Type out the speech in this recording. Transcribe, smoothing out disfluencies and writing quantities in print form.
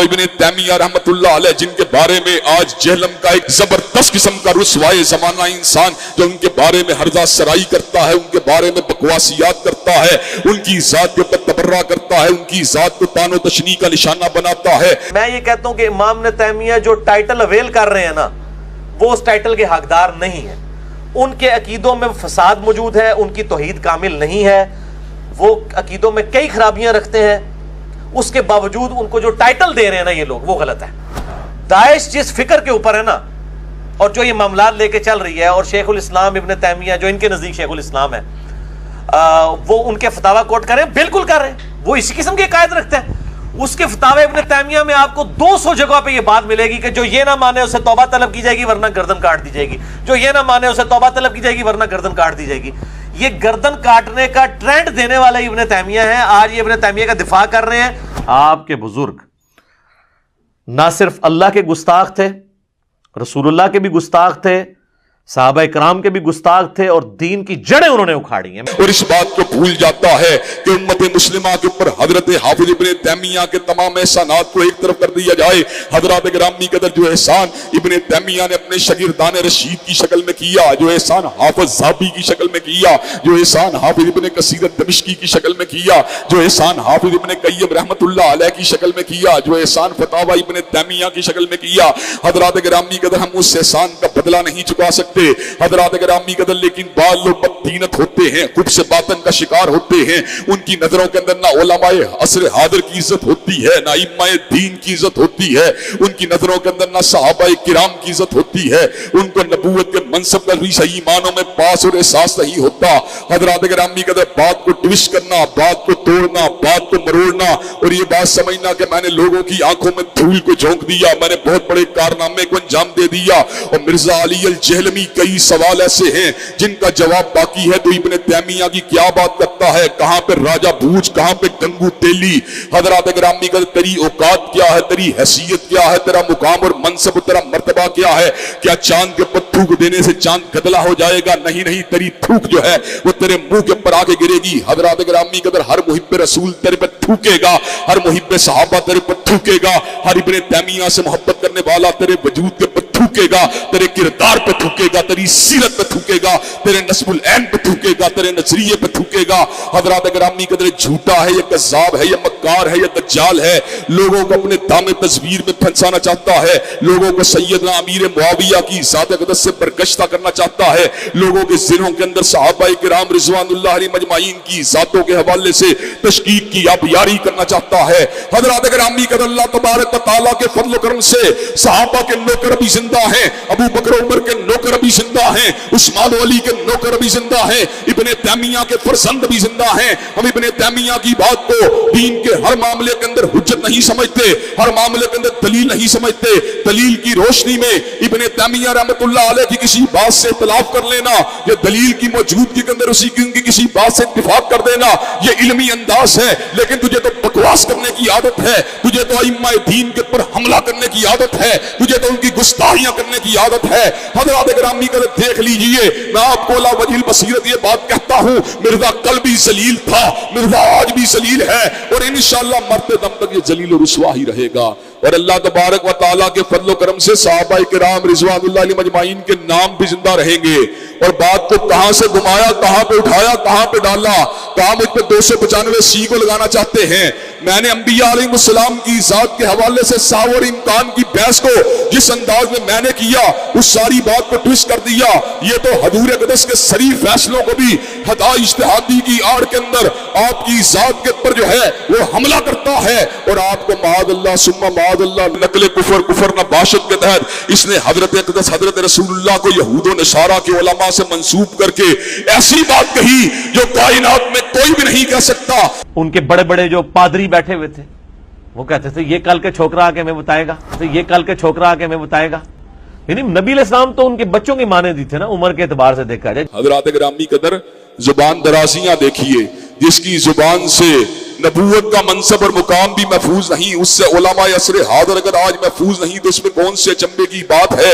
ابن تیمیہ رحمتullah علیہ جن کے بارے میں آج جہلم کا ایک زبردست قسم کا رسوائے زمانہ انسان جو ان کے بارے میں ہردہ سرائی کرتا ہے، ان کے بارے میں بکواسیات کرتا ہے، ان کی ذات کے اوپر تبرہ کرتا ہے، ان کی ذات کو تان و تشنیع کا نشانہ بناتا ہے۔ میں یہ کہتا ہوں کہ امام ابن تیمیہ جو ٹائٹل اویل کر رہے ہیں نا، وہ اس ٹائٹل کے حقدار نہیں ہیں۔ ان کے عقیدوں میں فساد موجود ہے، ان کی توحید کامل نہیں ہے، وہ عقیدوں میں کئی خرابیاں رکھتے ہیں، اس کے باوجود ان کو جو ٹائٹل دے رہے ہیں نا یہ لوگ، وہ غلط ہے۔ داعش جس فکر کے اوپر ہے نا، اور جو یہ معاملات لے کے چل رہی ہے، اور شیخ الاسلام ابن تیمیہ جو ان کے نزدیک شیخ الاسلام ہے، وہ ان کے فتاوی کوٹ کریں، بالکل کر رہے ہیں، وہ اسی قسم کے عقائد رکھتے ہیں۔ اس کے فتاوی ابن تیمیہ میں آپ کو 200 جگہ پہ یہ بات ملے گی کہ جو یہ نہ مانے اسے توبہ طلب کی جائے گی ورنہ گردن کاٹ دی جائے گی، جو یہ نہ مانے اسے توبہ طلب کی جائے گی ورنہ گردن کاٹ دی جائے گی۔ یہ گردن کاٹنے کا ٹرینڈ دینے والا ابن تیمیہ ہے۔ آج یہ ابن تیمیہ کا دفاع کر رہے ہیں۔ آپ کے بزرگ نہ صرف اللہ کے گستاخ تھے، رسول اللہ کے بھی گستاخ تھے، صحابہ کرام کے بھی گستاخ تھے، اور دین کی جڑیں انہوں نے اکھاڑی ہیں۔ اور اس بات کو بھول جاتا ہے کہ امت مسلمہ کے اوپر حضرت حافظ ابن تیمیہ کے تمام احسانات کو ایک طرف کر دیا جائے۔ حضرات گرامی قدر جو احسان ابن تیمیہ نے اپنے شاگردان رشید کی شکل میں کیا، جو احسان حافظ ذہبی کی شکل میں کیا، جو احسان حافظ ابن کثیر دمشقی کی شکل میں کیا، جو احسان حافظ ابن قیم رحمت اللہ علیہ کی شکل میں کیا، جو احسان فتاوی ابن تیمیہ کی شکل میں کیا، حضرات گرامی قدر ہم اس احسان کا بدلہ نہیں چکا سکتے حضرات گرامی قدر، لیکن بعض لوگ بددینت ہوتے ہیں، قدس باطن کا شکار ہوتے ہیں۔ ان کی نظروں کے اندر نہ علماء عصر حاضر کی عزت ہوتی ہے، نہ ائمہ دین کی عزت ہوتی ہے، ان کی نظروں کے اندر نہ صحابہ کرام کی عزت ہوتی ہے، ان کو نبوت کے منصب کا بھی صحیح معنوں میں پاس اور احساس نہیں ہوتا۔ حضرات گرامی قدر بات کو ٹوسٹ کرنا، بات کو توڑنا، بات کو مروڑنا، اور یہ بات سمجھنا کہ میں نے لوگوں کی آنکھوں میں دھول کو جھونک دیا، میں نے بہت بڑے کارنامے کو انجام دے دیا۔ اور مرزا علی الجہلمی کئی سوال ایسے ہیں جن کا جواب باقی ہے، تو ابن تیمیہ کی کیا بات کرتا ہے، کہاں پہ راجہ بھوج، کہاں پہ گنگو تیلی۔ حضرات گرامی قدر تیری اوقات کیا ہے، تیری حیثیت کیا ہے، تیرا مقام اور منصب اور تیرا مرتبہ کیا ہے؟ کیا چاند کے اوپر تھوک دینے سے چاند گدلا ہو جائے گا؟ نہیں نہیں، تیری تھوک جو ہے وہ تیرے منہ کے اوپر آ کے گرے گی۔ حضرات گرامی قدر ہر محب رسول تیرے پہ تھوکے گا، ہر محب صحابہ تیرے پہ تھوکے گا، ہر ابن تیمیہ سے محبت کرنے والا تیرے وجود کے اوپر تھوکے گا، تیرے کردار پہ تھوکے گا، تیری سیرت پہ تھوکے گا، تیرے نسب العین پہ تھوکے گا، تیرے نظریے پہ تھوکے گا۔ حضرات گرامی قدر جھوٹا ہے، یہ کذاب ہے، یہ مکار ہے، یہ دجال ہے، لوگوں کو اپنے دام تصویر میں پھنسانا چاہتا ہے، لوگوں کو سیدنا امیر معاویہ کی ذات اقدس سے برگشتہ کرنا چاہتا ہے، لوگوں کے ذہنوں کے اندر صحابہ کرام رضوان اللہ علیہ مجمعین کی ذاتوں کے حوالے سے تشکیک کی آبیاری کرنا چاہتا ہے۔ حضرات گرامی قدر اللہ تبارک و تعالیٰ کے فضل و کرم سے صحابہ کے نوکر بھی زندہ ہیں، ابو بکر عمر کے نوکر بھی زندہ ہیں، عثمان و علی کے نوکر بھی زندہ ہیں، ابن تیمیہ کے فرزند بھی زندہ ہیں۔ ہم ابن تیمیہ کی بات کو دین کے ہر معاملے کے اندر حجت نہیں سمجھتے، ہر معاملے کے اندر دلیل نہیں سمجھتے۔ دلیل کی روشنی میں ابن تیمیہ رحمت اللہ علیہ کی کسی بات سے اختلاف کر لینا، یا دلیل کی موجودگی کے اندر اسی کی کسی بات سے اتفاق کر دینا، یہ علمی انداز ہے۔ لیکن تجھے تو بکواس کرنے کی عادت ہے، تجھے تو ائمہ دین کے اوپر حملہ کرنے کی عادت ہے، تجھے تو ان کی گستاخیاں کرنے کی عادت ہے۔ حضرات گرامی قدر دیکھ لیجئے، میں آپ کو لا وجہ البصیرت یہ بات کہتا ہوں، مرزا کل بھی ذلیل تھا، مرزا آج بھی ذلیل ہے، اور انشاءاللہ مرتے دم تک یہ ذلیل و رسوا ہی رہے گا۔ اور اللہ تبارک و تعالیٰ کے فضل و کرم سے صحابہ کرام رضوان اللہ علیہ مجمعین کے نام بھی زندہ رہیں گے۔ اور بات کو کہاں سے گھمایا، کہاں پہ اٹھایا، کہاں پہ ڈالا، کہاں مجھ پہ 295 سی کو لگانا چاہتے ہیں۔ میں نے انبیاء علیہ السلام کی ذات کے حوالے سے ساو اور امکان کی بحث کو جس انداز میں نے کیا، اس ساری بات کو ٹوسٹ کر دیا۔ یہ تو حضور اقدس کے صریح فیصلوں کو بھی خطا اجتہادی کی آڑ کے اندر آپ کی ذات کے اوپر جو ہے وہ حملہ کرتا ہے، اور آپ کو معاذ اللہ ثم معاذ اللہ نقل کفر نباشت کے تحت اس نے حضرت اقدس حضرت رسول اللہ کو یہود و نصارہ کے علماء سے منسوب کر کے ایسی بات کہی جو کائنات میں کوئی بھی نہیں کہہ سکتا۔ ان کے بڑے بڑے جو پادری بیٹھے ہوئے تھے وہ کہتے تھے یہ کل کے چھوکرا آ کے ہمیں بتائے گا، یہ کل کے چھوکرا آ کے ہمیں بتائے گا۔ یعنی نبی علیہ السلام تو ان کے بچوں کے مانے دی تھے نا، عمر کے اعتبار سے دیکھا جائے۔ حضرات گرامی قدر زبان درازیاں دیکھیے، جس کی زبان سے نبوت کا منصب اور مقام بھی محفوظ نہیں، اس سے علماء عصر حاضر اگر آج محفوظ نہیں تو اس میں کون سے اچنبے کی بات ہے۔